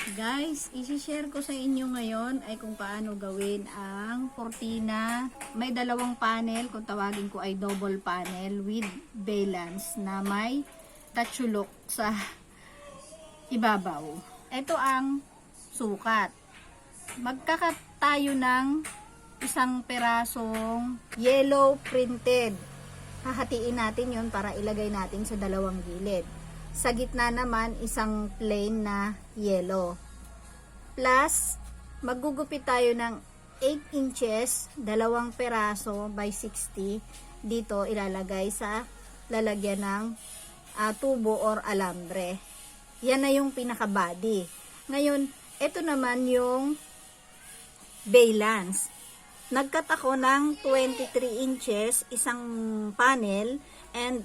Guys, isi-share ko sa inyo ngayon ay kung paano gawin ang cortina. May dalawang panel, kung tawagin ko ay double panel with valance na may tatsulok sa ibabaw. Ito ang sukat. Magkakat tayo ng isang perasong yellow printed. Hahatiin natin yon para ilagay natin sa dalawang gilid. Sa gitna naman, isang plain na yellow. Plus, maggugupit tayo ng 8 inches, dalawang peraso by 60. Dito, ilalagay sa lalagyan ng tubo or alambre. Yan na yung pinaka-body. Ngayon, ito naman yung valance. Nagkat ako ng 23 inches, isang panel, and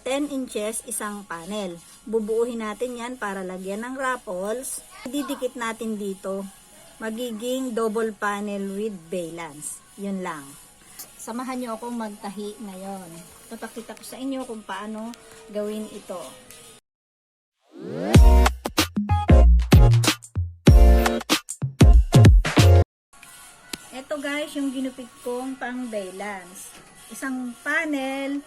10 inches, isang panel. Bubuuhin natin yan para lagyan ng raffles. Didikit natin dito. Magiging double panel with valance. Yun lang. Samahan nyo akong magtahi ngayon. Papakita ko sa inyo kung paano gawin ito. Ito guys, yung ginupit kong pang valance. Isang panel,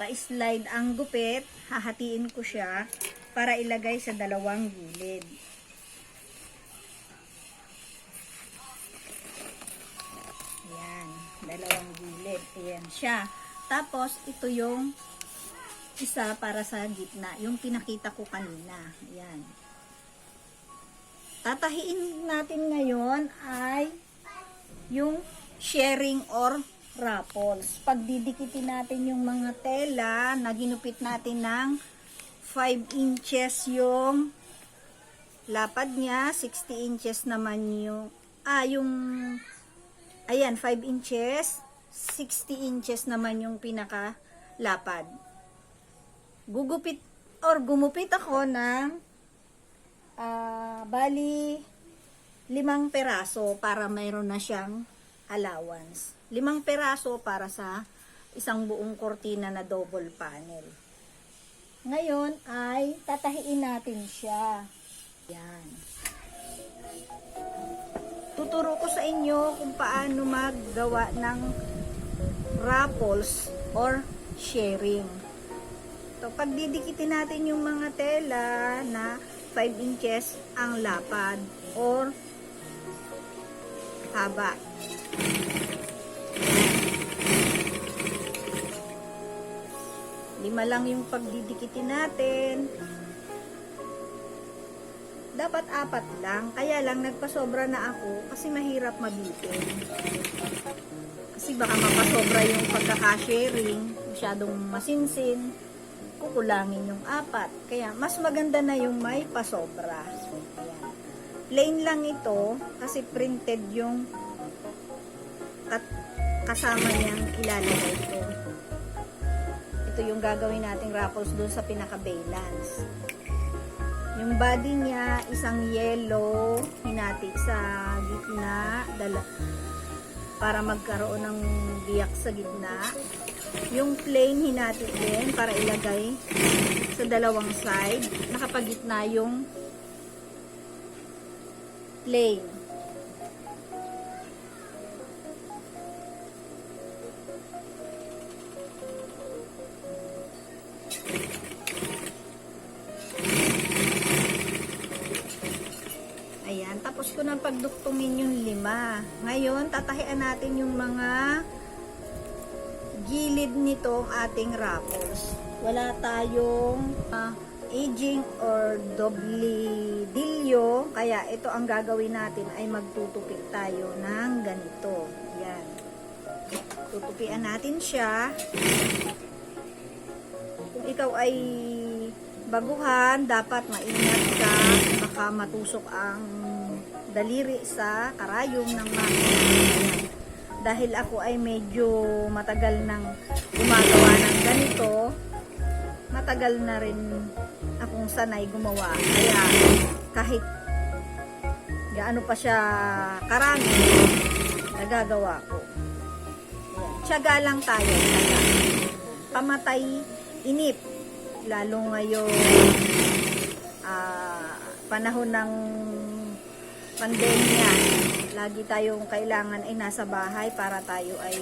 pa-slide ang gupit, hahatiin ko siya para ilagay sa dalawang gilid. Ayan, dalawang gilid. Ayan siya. Tapos, ito yung isa para sa gitna, yung pinakita ko kanina. Ayan. Tatahiin natin ngayon ay yung sharing or raffles. Pag didikitin natin yung mga tela na ginupit natin ng 5 inches yung lapad niya, 60 inches naman yung ayan, 5 inches, 60 inches naman yung pinaka lapad. Gumupit ako ng bali 5 peraso para mayroon na siyang allowance. 5 peraso para sa isang buong kortina na double panel. Ngayon ay tatahiin natin siya. Yan. Tuturo ko sa inyo kung paano maggawa ng raffles or sharing. So, pag didikitin natin yung mga tela na 5 inches ang lapad or haba. Lima lang yung pagdidikitin natin. Dapat 4 lang. Kaya lang nagpasobra na ako kasi mahirap mabitin. Kasi baka mapasobra yung pagkaka-sharing, masyadong masinsin, kukulangin yung 4. Kaya mas maganda na yung may pasobra. Ayan. Plain lang ito kasi printed yung kasama niyang ilalagay ko. Ito yung gagawin nating raffles doon sa pinaka-valance. Yung body niya, isang yellow, hinati sa gitna, para magkaroon ng biyak sa gitna. Yung plain hinati din para ilagay sa dalawang side. Nakapagitna yung plain. Ayan, tapos ko nang pagduktungin yung 5. Ngayon, tatahian natin yung mga gilid nitong ating raffles. Wala tayong aging or doble-dilyo, kaya ito ang gagawin natin ay magtutupik tayo ng ganito. Ayan. Tutupian natin siya. Kung ikaw ay baguhan, dapat maingat ka, baka matusok ang daliri sa karayom ng makina. Dahil ako ay medyo matagal nang gumagawa ng ganito, matagal na rin akong sanay gumawa. Kaya kahit gaano pa siya karami, nagagawa ko. Ayan. Tiyaga lang tayo. Tiyaga. Pamatay inip. Lalo ngayon panahon ng pandemya, lagi tayong kailangan ay nasa bahay para tayo ay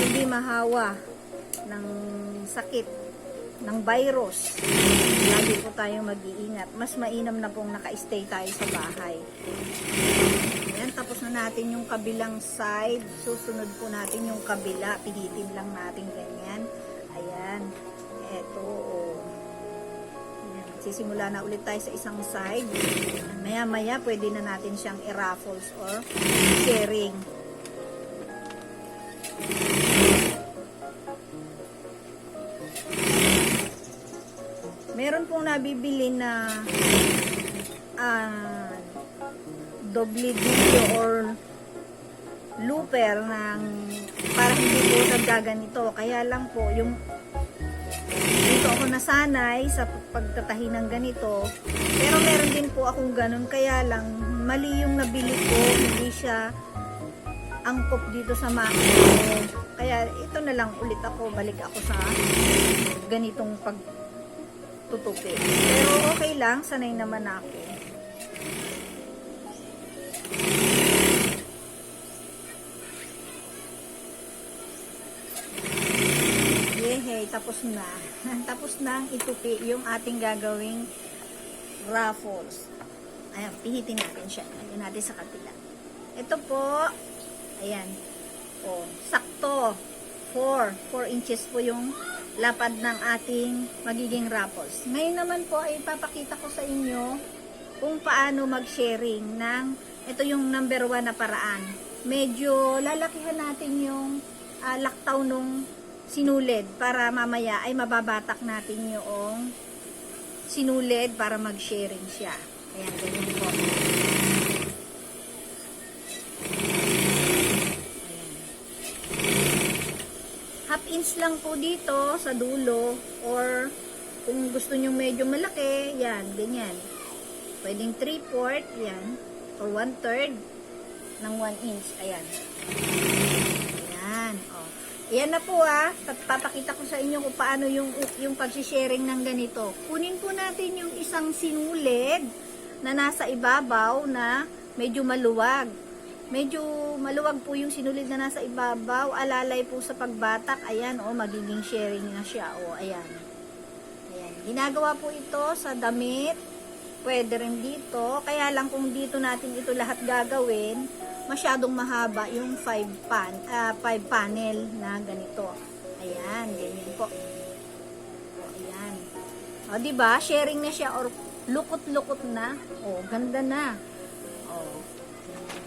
hindi mahawa ng sakit, ng virus. Lagi po tayong mag-iingat. Mas mainam na pong naka-stay tayo sa bahay. Ayan, tapos na natin yung kabilang side. Susunod po natin yung kabila. Pihitin lang natin ganyan. Ayan. Eto, oh. Ayan. Sisimula na ulit tayo sa isang side. Maya-maya, pwede na natin siyang i-raffles or sharing. Meron pong nabibili na doble dildo or looper ng para hindi po naggaganito. Kaya lang po, yung dito ako nasanay sa pagtatahi ng ganito. Pero meron din po akong ganun. Kaya lang, mali yung nabili ko. Hindi siya angkop dito sa makina. Kaya ito na lang ulit ako. Balik ako sa ganitong pagtutupi. Pero okay lang. Sanay naman ako. Yehey, tapos na. Tapos na ang itupi yung ating gagawing raffles. Ayan, pihitin natin siya. Ayan natin sa kapila. Ito po, ayan. O, sakto. 4 inches po yung lapad ng ating magiging raffles. Ngayon naman po ay ipapakita ko sa inyo kung paano mag-sharing ng, ito yung number 1 na paraan. Medyo lalakihan natin yung laktaw nung sinulid para mamaya ay mababatak natin yung sinulid para mag-sharing siya. Ayan, ganyan po. Half inch lang po dito sa dulo or kung gusto nyo medyo malaki, yan, ganyan. Pwedeng 3/4, yan, or 1/3 ng 1 inch. Ayan. Ayan, o. Ayan na po papakita ko sa inyo kung paano yung pag-sharing ng ganito. Kunin po natin yung isang sinulid na nasa ibabaw na medyo maluwag. Medyo maluwag po yung sinulid na nasa ibabaw. Alalay po sa pagbatak. Ayan, magiging sharing na siya. Ayan. Ayan. Ginagawa po ito sa damit. Pwede rin dito. Kaya lang kung dito natin ito lahat gagawin, masyadong mahaba yung 5 panel na ganito. Ayan, ganyan po. Ayan. Diba? Sharing na siya or lukot-lukot na. Ganda na.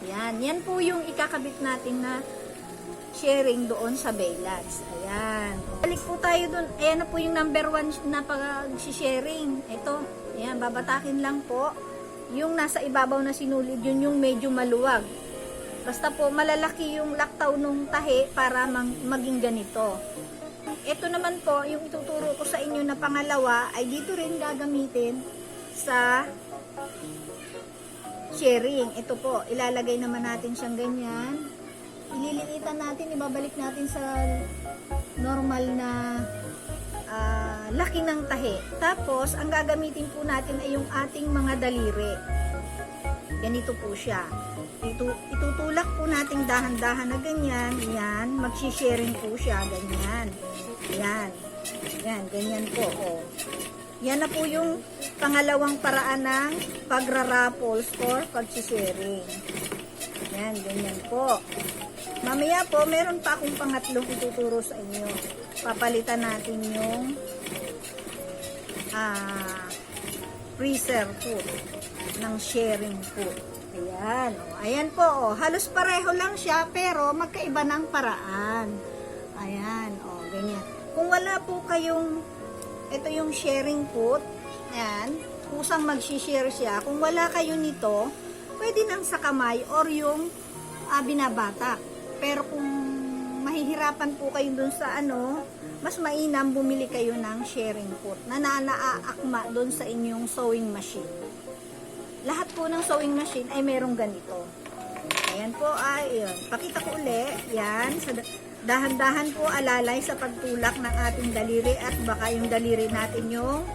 Ayan. Yan po yung ikakabit natin na sharing doon sa baylats. Ayan. Balik po tayo doon. Ayan na po yung number 1 na pag-sharing. Ito. Ayan, babatakin lang po. Yung nasa ibabaw na sinulid, yun yung medyo maluwag. Basta po, malalaki yung laktaw nung tahi para maging ganito. Ito naman po, yung ituturo ko sa inyo na pangalawa, ay dito rin gagamitin sa sharing. Ito po, ilalagay naman natin siyang ganyan. Ililiitan natin, ibabalik natin sa normal na laki ng tahi. Tapos, ang gagamitin po natin ay yung ating mga daliri. Ganito po siya. Itutulak po natin dahan-dahan na ganyan. Yan, magsisharing po siya. Ganyan. Yan. Yan, ganyan po. Yan na po yung pangalawang paraan ng pagra-raffles or pag-sharing. Yan, ganyan po. Mamaya po, meron pa akong pangatlong ituturo sa inyo. Papalitan natin yung freezer food ng sharing food. Ayan. Ayan po. Halos pareho lang siya pero magkaiba ng paraan. Ayan. Ganyan. Kung wala po kayong ito yung sharing food. Ayan. Kusang mag-share siya. Kung wala kayo nito, pwede nang sa kamay or yung binabatak. Pero kung mahihirapan po kayo dun sa mas mainam bumili kayo ng sharing foot na naaakma dun sa inyong sewing machine. Lahat po ng sewing machine ay merong ganito. Ayan po yun. Pakita ko uli. Yan. Dahan-dahan po alalay sa pagtulak ng ating daliri at baka yung daliri natin yung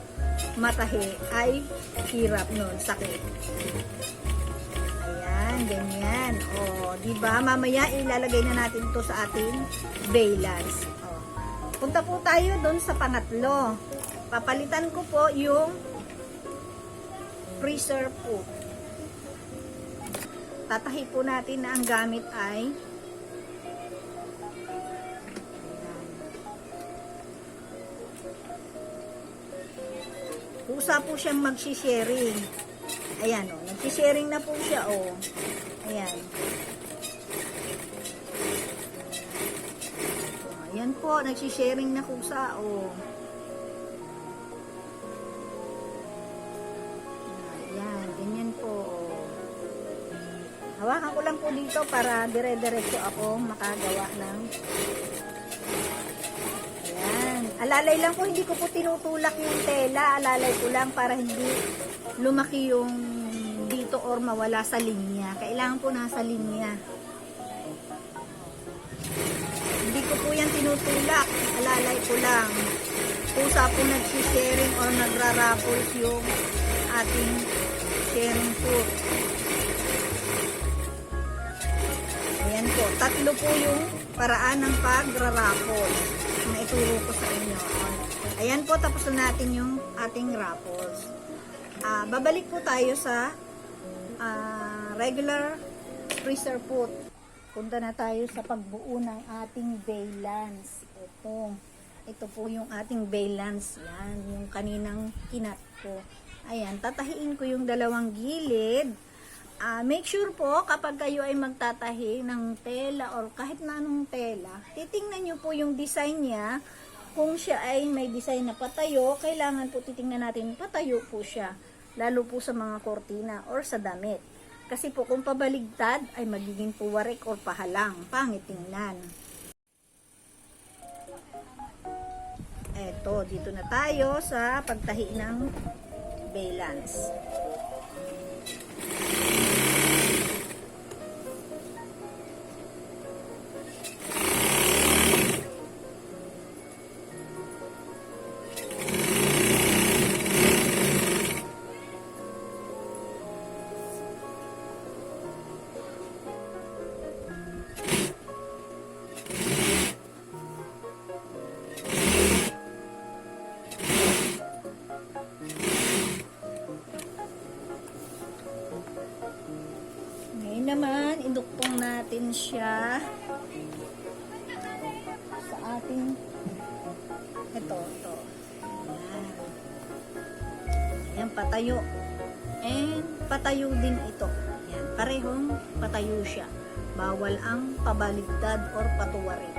matahi ay hirap nun, sakit. Ayan, ganyan. O, diba? Mamaya ilalagay na natin to sa ating valance. O, punta po tayo doon sa pangatlo. Papalitan ko po yung freezer po. Tatahi po natin na ang gamit ay kusa po siyang magsisharing. Ayan o, nagsisharing na po siya o. Ayan. Ayan po, nagsisharing na kusa o. Ayan, ganyan po o. Hawakan ko lang po dito para dire-diretso ako makagawa ng ayan. Alalay lang po, hindi ko po tinutulak yung tela. Alalay ko lang para hindi lumaki yung dito or mawala sa linya. Kailangan po nasa linya. Hindi ko po yan tinutulak. Alalay ko lang. Kusa po nagsisharing or nagraraffles yung ating sharing food. Ayan po. Tatlo po yung paraan ng pagra-raffle na ituro ko sa inyo. Ayan po, tapos na natin yung ating raffles. Babalik po tayo sa regular freezer food. Punta na tayo sa pagbuo ng ating valance. Ito po yung ating valance. Yan, yung kaninang kinat ko. Ayan, tatahiin ko yung dalawang gilid. Make sure po kapag kayo ay magtatahi ng tela or kahit na anong tela, titingnan nyo po yung design niya. Kung siya ay may design na patayo, kailangan po titingnan natin patayo po siya. Lalo po sa mga kortina or sa damit. Kasi po kung pabaligtad ay magiging puwarik or pahalang. Pangit tingnan. Eto, dito na tayo sa pagtahi ng valance. Naman, iduktong natin siya sa ating ito. Ayan. Ayan, patayo. And patayo din ito. Ayan, parehong patayo siya. Bawal ang pabaligtad or patuwarin.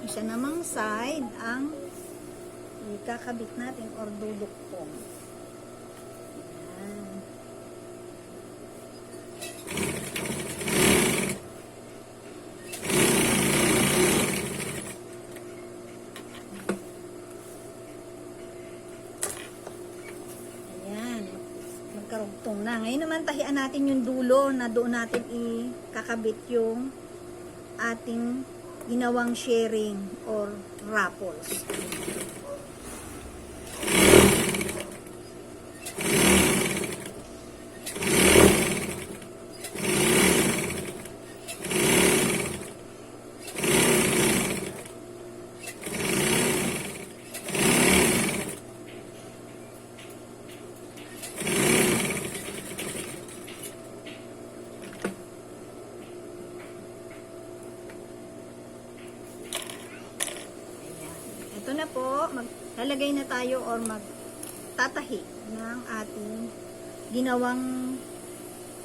Isa namang side ang ikakabit natin or duduktong. Ayan. Ayan. Magkarugtong na. Ngayon naman tahian natin yung dulo na doon natin ikakabit yung ating ginawang sharing or raffles. Ito na po, maglalagay na tayo or magtatahi ng ating ginawang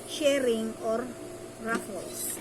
sharing or raffles.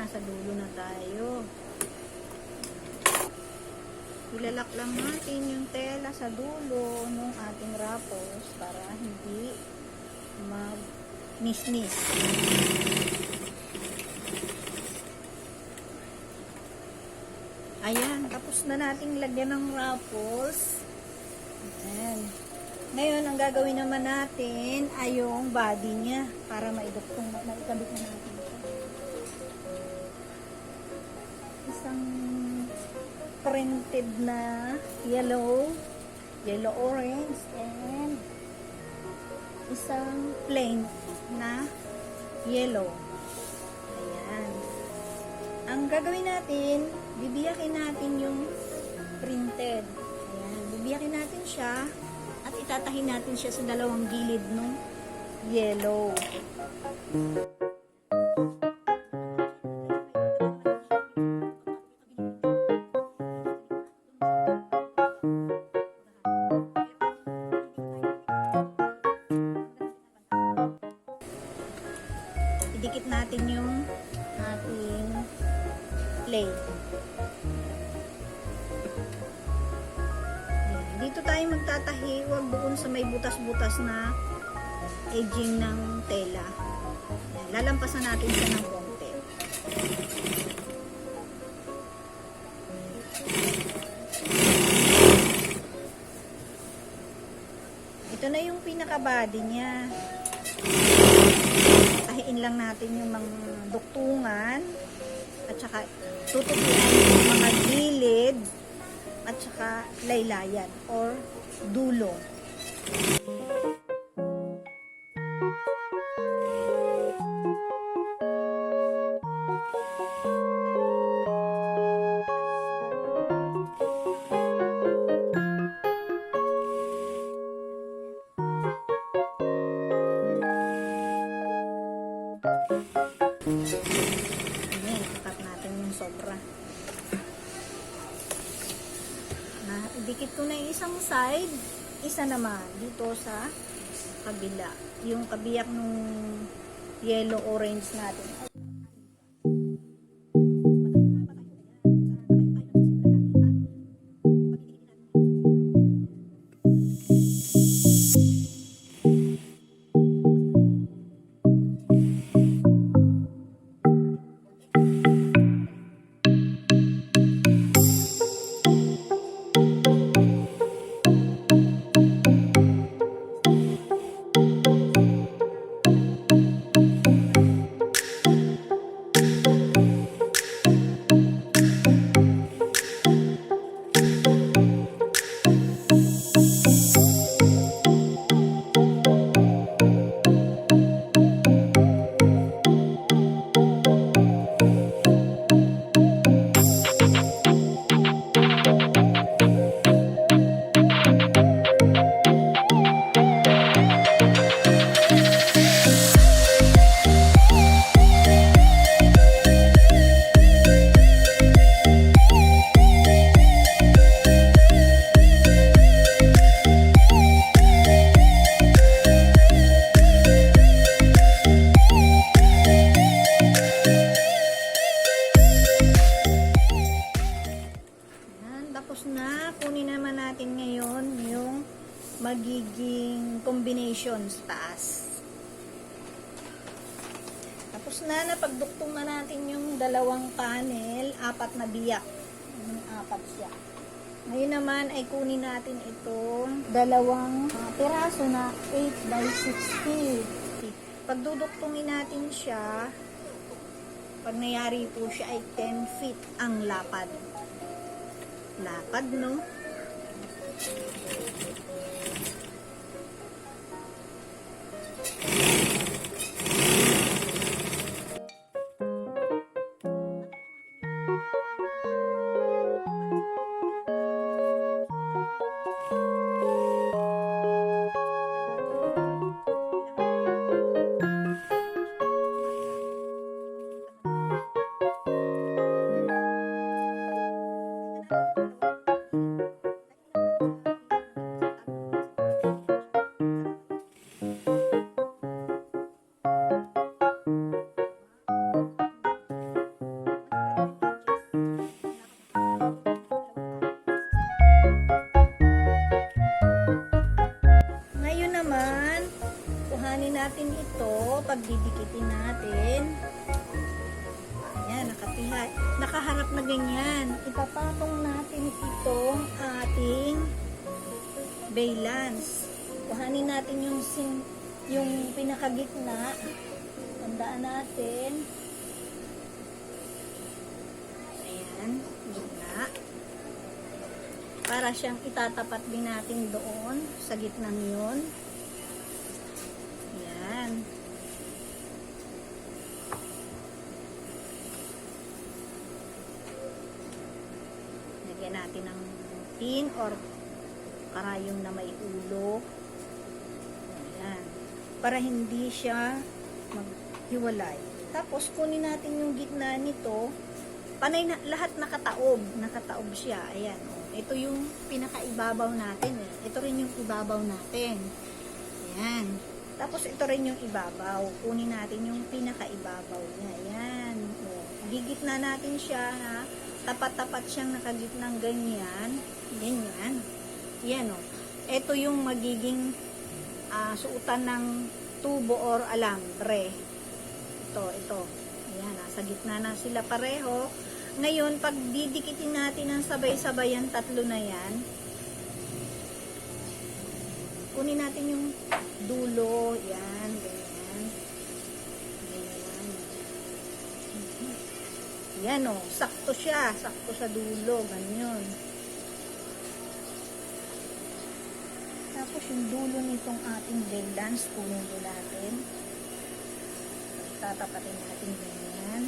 nasa dulo na tayo. Ilalak lang natin yung tela sa dulo ng ating wrappers para hindi mag-nis-nis. Ayan, tapos na nating lagyan ng wrappers. Ayan. Ngayon, ang gagawin naman natin ay yung body niya para maidugtong, maikabit na natin siya. Isang printed na yellow orange, and isang plain na yellow. Ayan. Ang gagawin natin, bibiyakin natin yung printed. Ayan. Bibiyakin natin siya at itatahin natin siya sa dalawang gilid ng yellow. Idikit natin yung ating plate. Dito tayo magtatahi, huwag doon sa may butas-butas na edging ng tela. Lalampasan natin siya ng konti. Ito na yung pinaka-body niya. Tahiin lang natin yung mga duktungan at saka tutupian yung mga gilid at saka laylayan or dulo. Ayan, ikat natin yung sobra. Idikit ko na yung isang side, isa naman dito sa kabila. Yung kabiyak nung yellow orange natin. Kunin naman natin ngayon yung magiging combination sa taas. Tapos na, napagduktong na natin yung dalawang panel, apat na biyak. Apat siya. Ngayon naman ay kunin natin itong dalawang piraso na 8 by 60. Pagduduktungin natin siya, pag nangyari po siya ay 10 feet ang lapad. Lapad, no? ito, pag didikitin natin, ayan, nakaharap na ganyan. Ipapatong natin itong ating valance. Kuhanin natin yung pinakagitna. Tandaan natin. Ayan, gitna. Para siyang itatapat din natin doon sa gitnang yun. Ayan. Lagyan natin ng pin or karayong na may ulo. Ayan. Para hindi siya maghiwalay. Tapos kunin natin yung gitna nito. Panay na, lahat nakataob. Nakataob siya. Ayan. Ito yung pinakaibabaw natin. Ito rin yung ibabaw natin. Ayan. Tapos ito rin yung ibabaw. Kunin natin yung pinakaibabaw niya. Ayan. Gigitna natin siya ha. Tapat-tapat siyang nakagitnang ganyan. Ganyan. Yan o. Ito yung magiging suotan ng tubo or alambre. Ito. Ayan, nasa gitna na sila pareho. Ngayon, pag didikitin natin ang sabay-sabay ang tatlo na yan, kunin natin yung dulo. Yan, ganyan. Ganyan. Yan o, sakto siya. Sakto sa dulo. Ganyan. Tapos yung dulo nitong ating valance, kunin din natin. Tatapatin natin ganyan.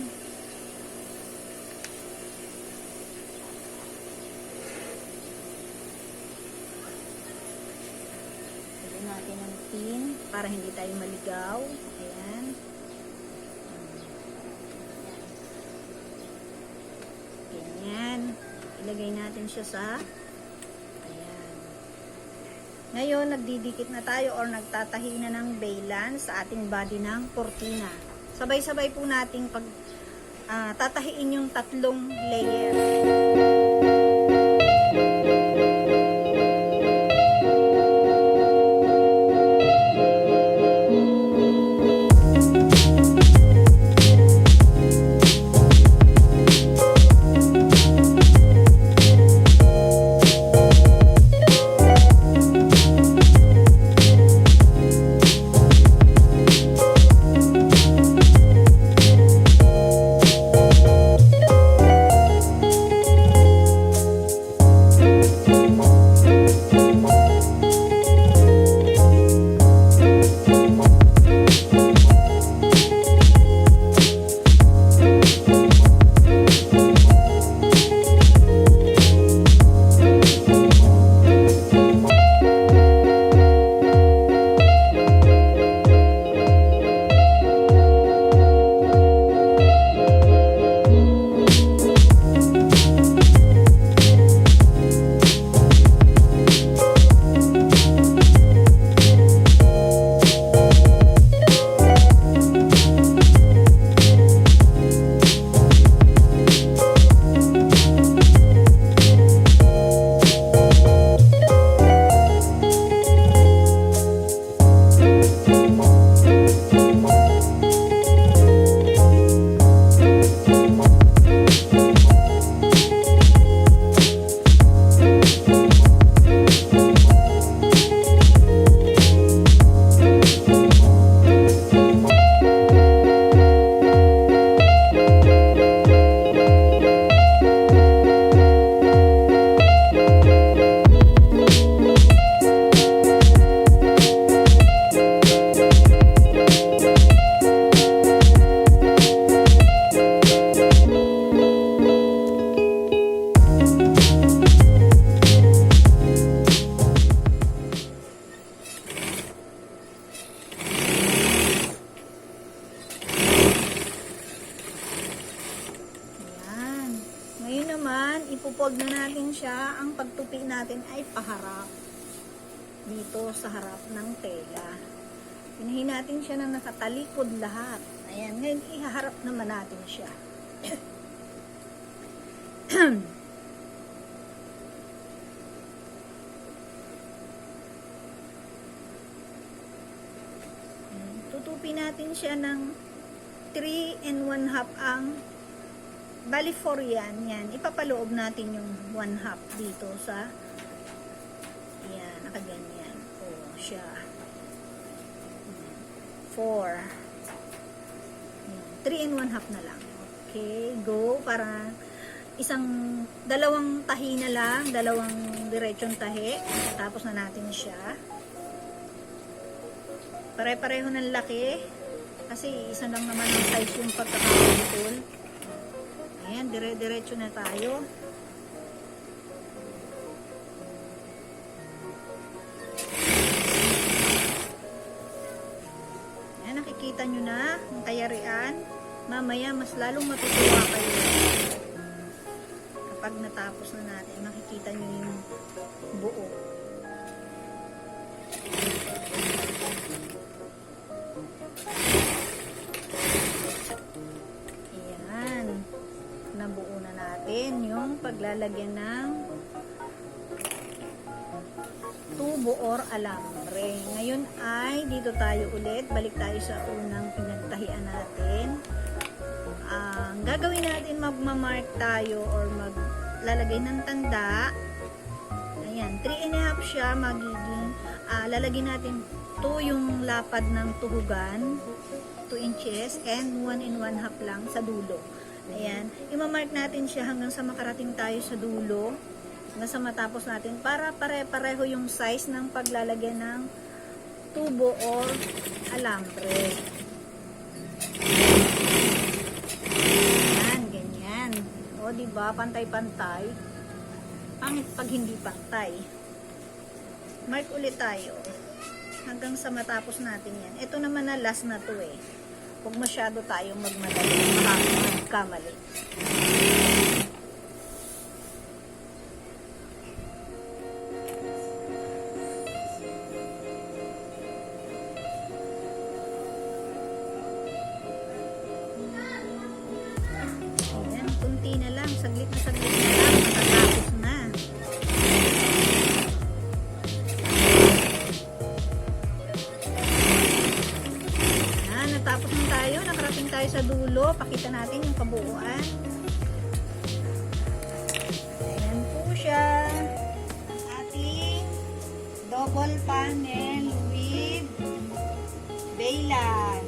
Lagyan natin ng pin para hindi tayo maligaw. Ayan. Ganyan. Ilagay natin siya sa ngayon, nagdidikit na tayo or nagtatahi na ng valance sa ating body ng cortina. Sabay-sabay po nating tatahiin yung tatlong layer. ipupold na natin siya, ang pagtupi natin ay paharap. Dito sa harap ng tela. Pinahin natin siya na nakatalikod lahat. Ayan, ngayon ihaharap naman natin siya. Tutupi happy natin siya ng 3 and 1/2 ang bali 4 yan. Ipapaloob natin yung 1/2 dito sa yan, nakaganyan. O, siya. 4. 3 and 1/2 na lang. Okay, go. Para dalawang tahi na lang, dalawang diretsong tahi. Tapos na natin siya. Pare-pareho ng laki. Kasi isa lang naman ang size yung pagkakaputol. Ayan, dire-diretso na tayo. Ayan, nakikita nyo na ang kayarian. Mamaya, mas lalong matutuwa kayo. Kapag natapos na natin, makikita nyo yung buo. Ayan. Nabuo na natin yung paglalagyan ng tubo or alambre. Ngayon ay dito tayo ulit. Balik tayo sa unang pinagtahian natin. Ang gagawin natin, magmamark tayo or maglalagay ng tanda. Ayan, 3 and a half siya magiging, lalagyan natin 2 yung lapad ng tuhugan, 2 inches, and 1 and 1/2 lang sa dulo. Ayan, imamark natin siya hanggang sa makarating tayo sa dulo, hanggang sa matapos natin, para pare-pareho yung size ng paglalagyan ng tubo or alambre. O, diba? Pantay-pantay. Pangit pag hindi pantay. Mark ulit tayo. Hanggang sa matapos natin yan. Ito naman na last na to eh. Huwag masyado tayong magmadali. Magkamali. Kunti na lang, saglit na lang, matatapos na. Natapos na tayo, nakarating tayo sa dulo. Pakita natin yung kabuuan. Ayan po siya. Ating double panel with baylan.